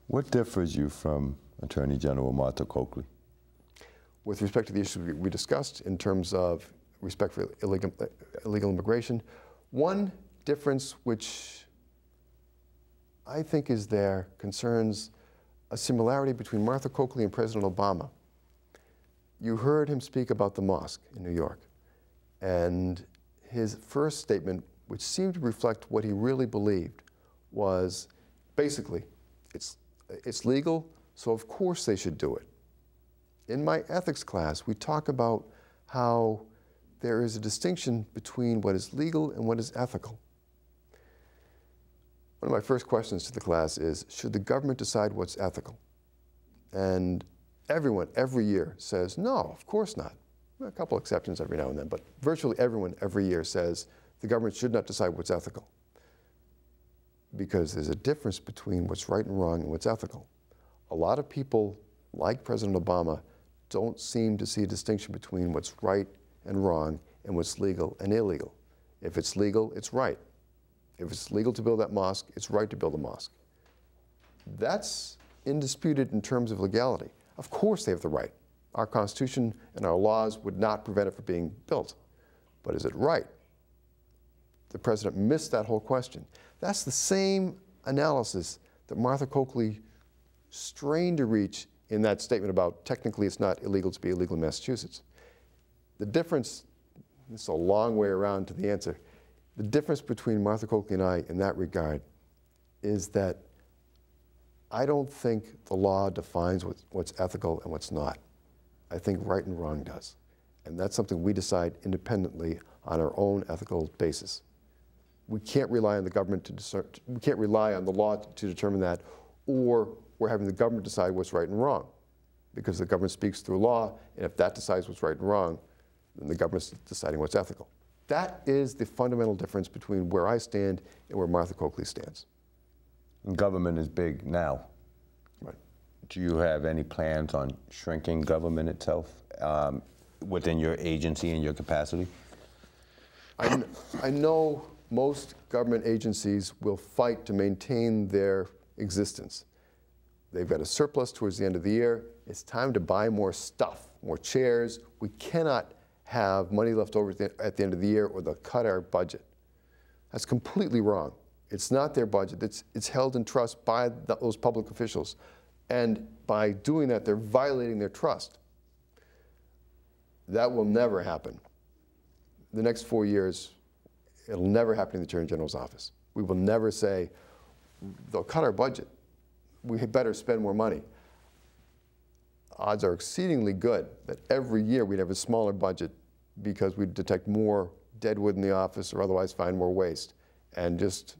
What differs you from Attorney General Martha Coakley? With respect to the issues we discussed in terms of respect for illegal immigration, one difference which I think is there concerns a similarity between Martha Coakley and President Obama. You heard him speak about the mosque in New York, and his first statement, which seemed to reflect what he really believed, was basically, it's legal, so of course they should do it. In my ethics class, we talk about how there is a distinction between what is legal and what is ethical. One of my first questions to the class is, should the government decide what's ethical? And everyone, every year, says, no, of course not. A couple exceptions every now and then, but virtually everyone every year says the government should not decide what's ethical. Because there's a difference between what's right and wrong and what's ethical. A lot of people, like President Obama, don't seem to see a distinction between what's right and wrong and what's legal and illegal. If it's legal, it's right. If it's legal to build that mosque, it's right to build a mosque. That's indisputed in terms of legality. Of course they have the right. Our Constitution and our laws would not prevent it from being built. But is it right? The president missed that whole question. That's the same analysis that Martha Coakley strained to reach in that statement about technically it's not illegal to be illegal in Massachusetts. The difference, this is a long way around to the answer, the difference between Martha Coakley and I in that regard is that I don't think the law defines what's ethical and what's not. I think right and wrong does. And that's something we decide independently on our own ethical basis. We can't rely on the government to discern, we can't rely on the law to determine that, or we're having the government decide what's right and wrong. Because the government speaks through law, and if that decides what's right and wrong, then the government's deciding what's ethical. That is the fundamental difference between where I stand and where Martha Coakley stands. Government is big now. Right. Do you have any plans on shrinking government itself within your agency and your capacity? I know most government agencies will fight to maintain their existence. They've got a surplus towards the end of the year. It's time to buy more stuff, more chairs. We cannot have money left over at the end of the year or they'll cut our budget. That's completely wrong. It's not their budget. It's held in trust by those public officials. And by doing that, they're violating their trust. That will never happen. The next 4 years, it'll never happen in the Attorney General's office. We will never say, they'll cut our budget. We had better spend more money. Odds are exceedingly good that every year we'd have a smaller budget because we'd detect more dead wood in the office or otherwise find more waste, and just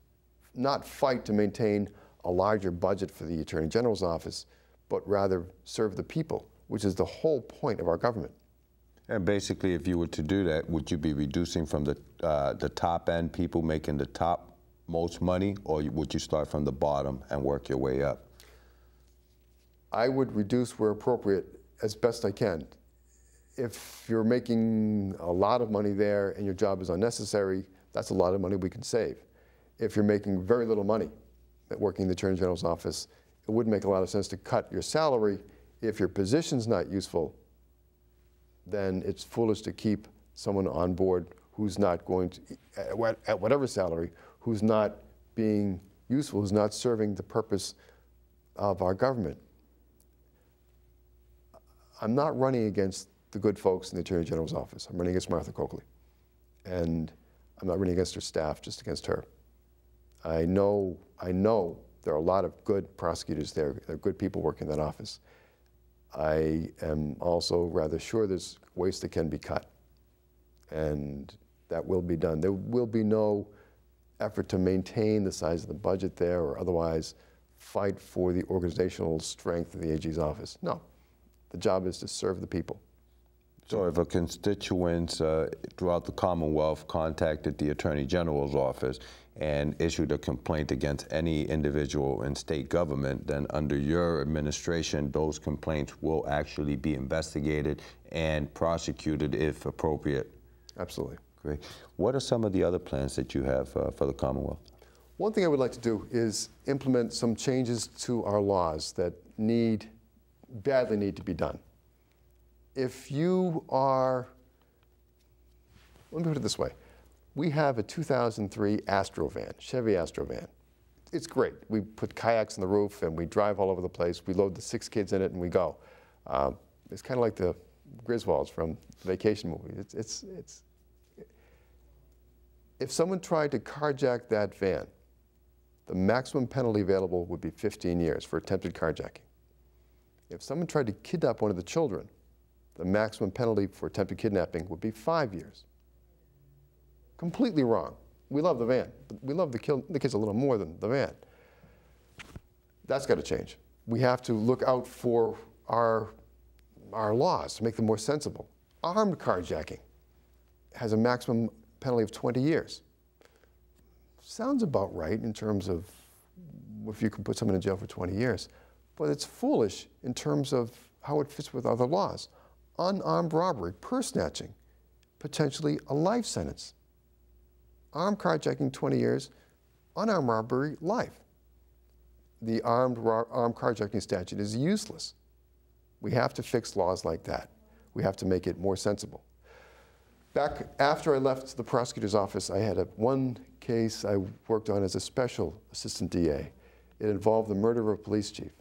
not fight to maintain a larger budget for the Attorney General's office, but rather serve the people, which is the whole point of our government. And basically, if you were to do that, would you be reducing from the top end people making the top most money, or would you start from the bottom and work your way up? I would reduce where appropriate as best I can. If you're making a lot of money there and your job is unnecessary, that's a lot of money we can save. If you're making very little money at working in the Attorney General's office, it wouldn't make a lot of sense to cut your salary. If your position's not useful, then it's foolish to keep someone on board who's not going to, at whatever salary, who's not being useful, who's not serving the purpose of our government. I'm not running against the good folks in the Attorney General's office. I'm running against Martha Coakley. And I'm not running against her staff, just against her. I know there are a lot of good prosecutors there. There are good people working in that office. I am also rather sure there's waste that can be cut. And that will be done. There will be no effort to maintain the size of the budget there or otherwise fight for the organizational strength of the AG's office. No. The job is to serve the people. So if a constituent throughout the Commonwealth contacted the Attorney General's office and issued a complaint against any individual in state government, then under your administration, those complaints will actually be investigated and prosecuted if appropriate? Absolutely. Great. What are some of the other plans that you have for the Commonwealth? One thing I would like to do is implement some changes to our laws that badly need to be done. If you are, let me put it this way. We have a 2003 Astro van, Chevy Astro van. It's great. We put kayaks on the roof and we drive all over the place. We load the 6 kids in it and we go. It's kind of like the Griswolds from the Vacation movie. If someone tried to carjack that van, the maximum penalty available would be 15 years for attempted carjacking. If someone tried to kidnap one of the children, the maximum penalty for attempted kidnapping would be 5 years. Completely wrong. We love the van, but we love the kids a little more than the van. That's got to change. We have to look out for our laws to make them more sensible. Armed carjacking has a maximum penalty of 20 years. Sounds about right in terms of if you can put someone in jail for 20 years, but it's foolish in terms of how it fits with other laws. Unarmed robbery, purse snatching, potentially a life sentence. Armed carjacking, 20 years. Unarmed robbery, life. The armed carjacking statute is useless. We have to fix laws like that. We have to make it more sensible. Back after I left the prosecutor's office, I had one case I worked on as a special assistant DA. It involved the murder of a police chief.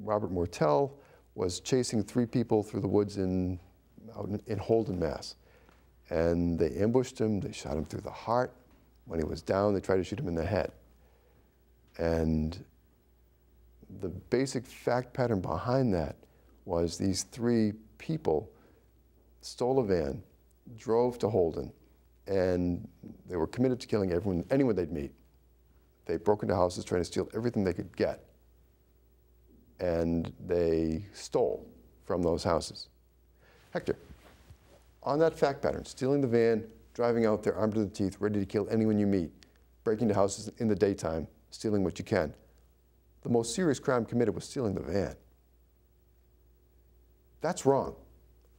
Robert Mortel was chasing 3 people through the woods in Holden, Mass. And they ambushed him, they shot him through the heart. When he was down, they tried to shoot him in the head. And the basic fact pattern behind that was these 3 people stole a van, drove to Holden, and they were committed to killing anyone they'd meet. They broke into houses trying to steal everything they could get. And they stole from those houses. Hector, on that fact pattern, stealing the van, driving out there armed to the teeth, ready to kill anyone you meet, breaking into houses in the daytime, stealing what you can. The most serious crime committed was stealing the van. That's wrong.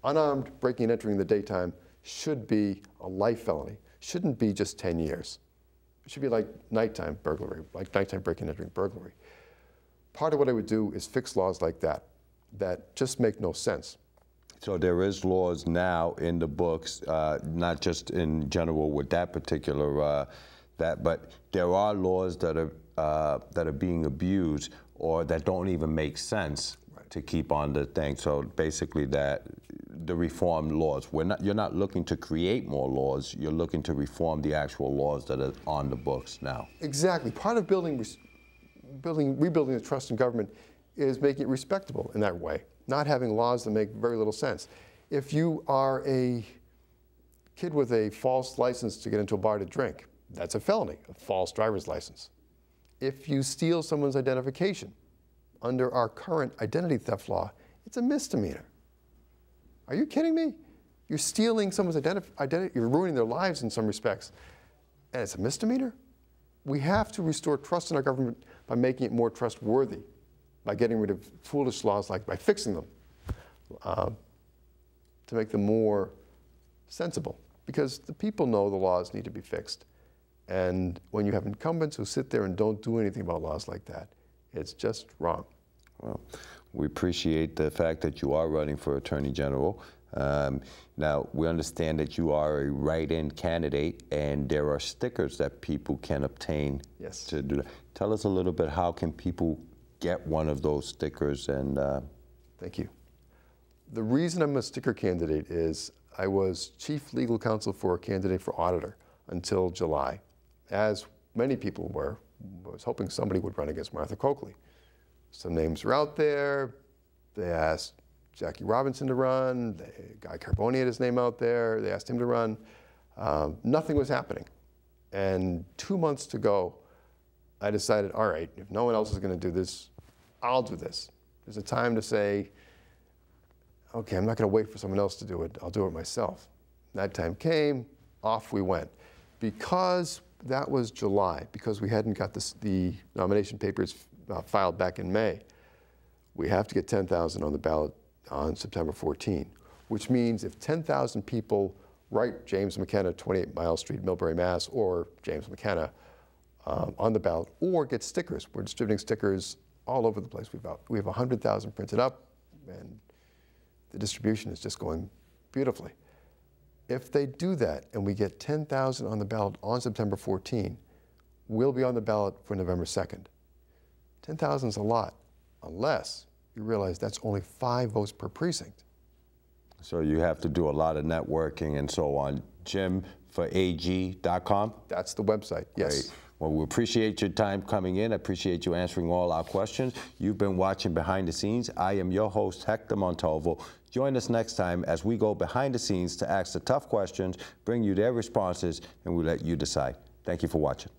Unarmed breaking and entering in the daytime should be a life felony. Shouldn't be just 10 years. It should be like nighttime burglary, like nighttime breaking and entering burglary. Part of what I would do is fix laws like that, that just make no sense. So there is laws now in the books, not just in general with that particular, but there are laws that are being abused or that don't even make sense to keep on the thing. So basically the reform laws. You're not looking to create more laws, you're looking to reform the actual laws that are on the books now. Exactly. Part of rebuilding the trust in government is making it respectable in that way, not having laws that make very little sense. If you are a kid with a false license to get into a bar to drink, that's a felony, a false driver's license. If you steal someone's identification under our current identity theft law, it's a misdemeanor. Are you kidding me? You're stealing someone's identity, you're ruining their lives in some respects, and it's a misdemeanor? We have to restore trust in our government by making it more trustworthy, by getting rid of foolish laws, like by fixing them, to make them more sensible. Because the people know the laws need to be fixed. And when you have incumbents who sit there and don't do anything about laws like that, it's just wrong. Well, we appreciate the fact that you are running for Attorney General. Now, we understand that you are a write-in candidate, and there are stickers that people can obtain to do that. Tell us a little bit, how can people get one of those stickers? And Thank you. The reason I'm a sticker candidate is I was chief legal counsel for a candidate for auditor until July. As many people were, I was hoping somebody would run against Martha Coakley. Some names are out there. They asked Jackie Robinson to run. Guy Carboni had his name out there. They asked him to run. Nothing was happening. And 2 months to go, I decided, all right, if no one else is going to do this, I'll do this. There's a time to say, okay, I'm not going to wait for someone else to do it. I'll do it myself. That time came, off we went. Because that was July, because we hadn't got the nomination papers filed back in May, we have to get 10,000 on the ballot on September 14, which means if 10,000 people write James Mckenna, 28 Mile Street, Millbury, Mass, or James Mckenna, on the ballot, or get stickers. We're distributing stickers all over the place. We have 100,000 printed up, and the distribution is just going beautifully. If they do that and we get 10,000 on the ballot on September 14, we'll be on the ballot for November 2nd. 10,000 is a lot, unless you realize that's only 5 votes per precinct. So you have to do a lot of networking and so on. JimForAG.com? That's the website, yes. Great. Well, we appreciate your time coming in. I appreciate you answering all our questions. You've been watching Behind the Scenes. I am your host, Hector Montalvo. Join us next time as we go behind the scenes to ask the tough questions, bring you their responses, and we let you decide. Thank you for watching.